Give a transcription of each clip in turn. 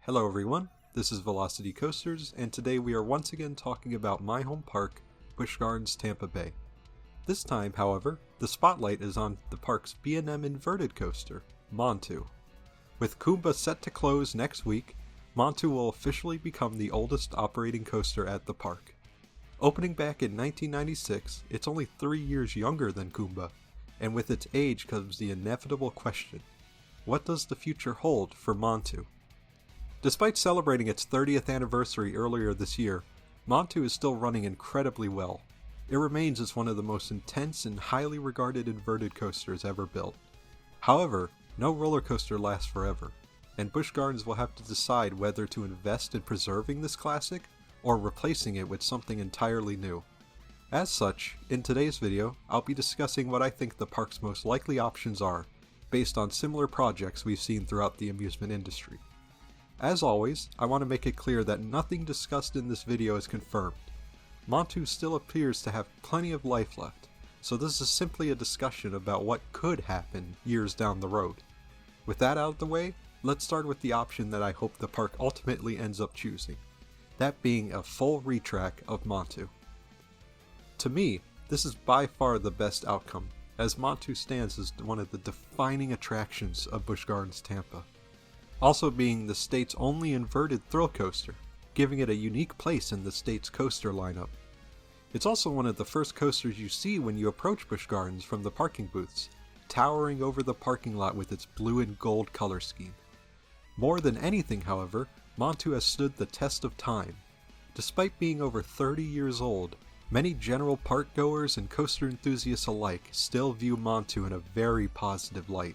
Hello everyone, this is Velocity Coasters, and today we are once again talking about my home park, Busch Gardens, Tampa Bay. This time, however, the spotlight is on the park's B&M inverted coaster, Montu. With Kumba set to close next week, Montu will officially become the oldest operating coaster at the park. Opening back in 1996, it's only 3 years younger than Kumba, and with its age comes the inevitable question: what does the future hold for Montu? Despite celebrating its 30th anniversary earlier this year, Montu is still running incredibly well. It remains as one of the most intense and highly regarded inverted coasters ever built. However, no roller coaster lasts forever, and Busch Gardens will have to decide whether to invest in preserving this classic or replacing it with something entirely new. As such, in today's video, I'll be discussing what I think the park's most likely options are, based on similar projects we've seen throughout the amusement industry. As always, I want to make it clear that nothing discussed in this video is confirmed. Montu still appears to have plenty of life left, so this is simply a discussion about what could happen years down the road. With that out of the way, let's start with the option that I hope the park ultimately ends up choosing, that being a full retract of Montu. To me, this is by far the best outcome, as Montu stands as one of the defining attractions of Busch Gardens Tampa. Also being the state's only inverted thrill coaster, giving it a unique place in the state's coaster lineup. It's also one of the first coasters you see when you approach Busch Gardens from the parking booths, towering over the parking lot with its blue and gold color scheme. More than anything, however, Montu has stood the test of time. Despite being over 30 years old, many general park goers and coaster enthusiasts alike still view Montu in a very positive light,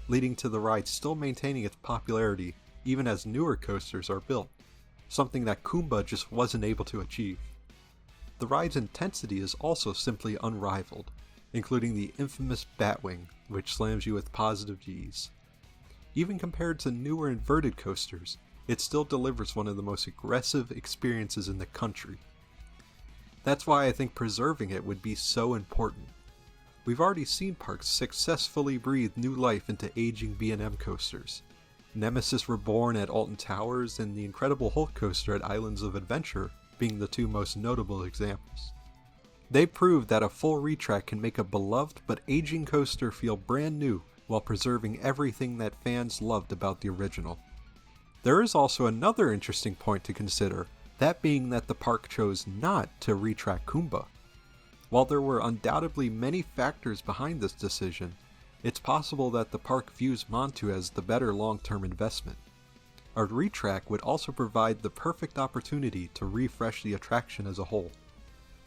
leading to the ride still maintaining its popularity even as newer coasters are built, something that Kumba just wasn't able to achieve. The ride's intensity is also simply unrivaled, including the infamous Batwing, which slams you with positive Gs. Even compared to newer inverted coasters, it still delivers one of the most aggressive experiences in the country. That's why I think preserving it would be so important. We've already seen parks successfully breathe new life into aging B&M coasters. Nemesis Reborn at Alton Towers and the Incredible Hulk coaster at Islands of Adventure being the two most notable examples. They proved that a full retract can make a beloved but aging coaster feel brand new while preserving everything that fans loved about the original. There is also another interesting point to consider, that being that the park chose not to retract Kumba. While there were undoubtedly many factors behind this decision, it's possible that the park views Montu as the better long-term investment. A retract would also provide the perfect opportunity to refresh the attraction as a whole.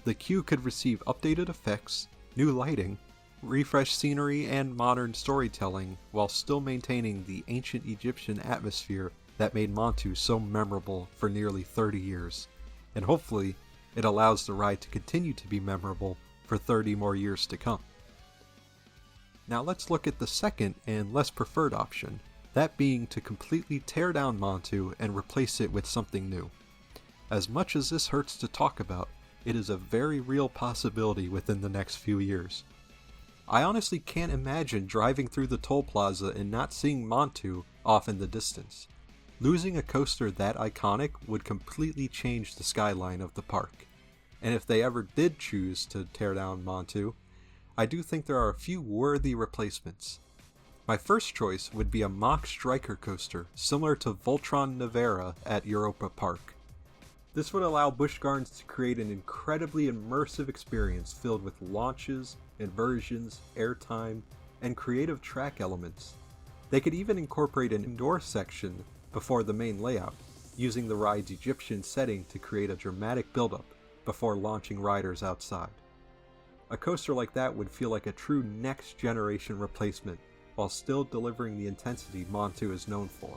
The queue could receive updated effects, new lighting, refreshed scenery, and modern storytelling, while still maintaining the ancient Egyptian atmosphere that made Montu so memorable for nearly 30 years, and hopefully it allows the ride to continue to be memorable for 30 more years to come. Now let's look at the second and less preferred option, that being to completely tear down Montu and replace it with something new. As much as this hurts to talk about, it is a very real possibility within the next few years. I honestly can't imagine driving through the toll plaza and not seeing Montu off in the distance. Losing a coaster that iconic would completely change the skyline of the park, and if they ever did choose to tear down Montu, I do think there are a few worthy replacements. My first choice would be a mock striker coaster similar to Voltron Nevera at Europa Park. This would allow Busch Gardens to create an incredibly immersive experience filled with launches, inversions, airtime, and creative track elements. They could even incorporate an indoor section before the main layout, using the ride's Egyptian setting to create a dramatic buildup before launching riders outside. A coaster like that would feel like a true next-generation replacement, while still delivering the intensity Montu is known for.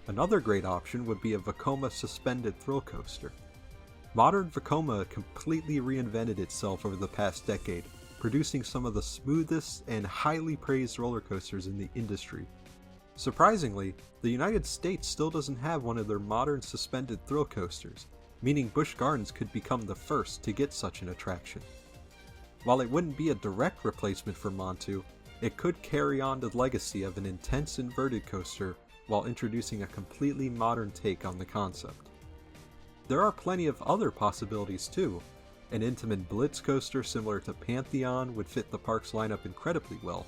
Another great option would be a Vekoma suspended thrill coaster. Modern Vekoma completely reinvented itself over the past decade, producing some of the smoothest and highly praised roller coasters in the industry. Surprisingly, the United States still doesn't have one of their modern suspended thrill coasters, meaning Busch Gardens could become the first to get such an attraction. While it wouldn't be a direct replacement for Montu, it could carry on the legacy of an intense inverted coaster while introducing a completely modern take on the concept. There are plenty of other possibilities too. An intimate blitz coaster similar to Pantheon would fit the park's lineup incredibly well,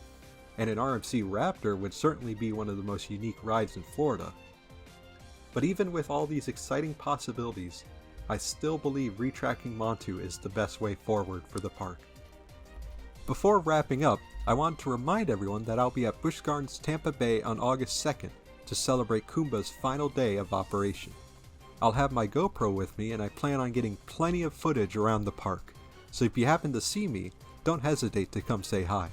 and an RMC Raptor would certainly be one of the most unique rides in Florida. But even with all these exciting possibilities, I still believe retracking Montu is the best way forward for the park. Before wrapping up, I want to remind everyone that I'll be at Busch Gardens Tampa Bay on August 2nd to celebrate Kumba's final day of operation. I'll have my GoPro with me and I plan on getting plenty of footage around the park, so if you happen to see me, don't hesitate to come say hi.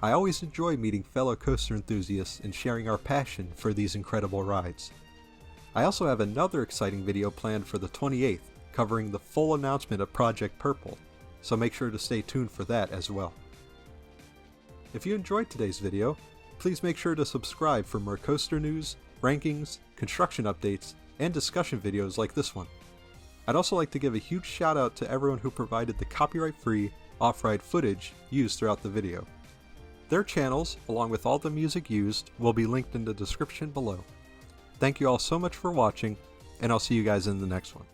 I always enjoy meeting fellow coaster enthusiasts and sharing our passion for these incredible rides. I also have another exciting video planned for the 28th covering the full announcement of Project Purple, so make sure to stay tuned for that as well. If you enjoyed today's video, please make sure to subscribe for more coaster news, rankings, construction updates, and discussion videos like this one. I'd also like to give a huge shout out to everyone who provided the copyright-free off-ride footage used throughout the video. Their channels, along with all the music used, will be linked in the description below. Thank you all so much for watching, and I'll see you guys in the next one.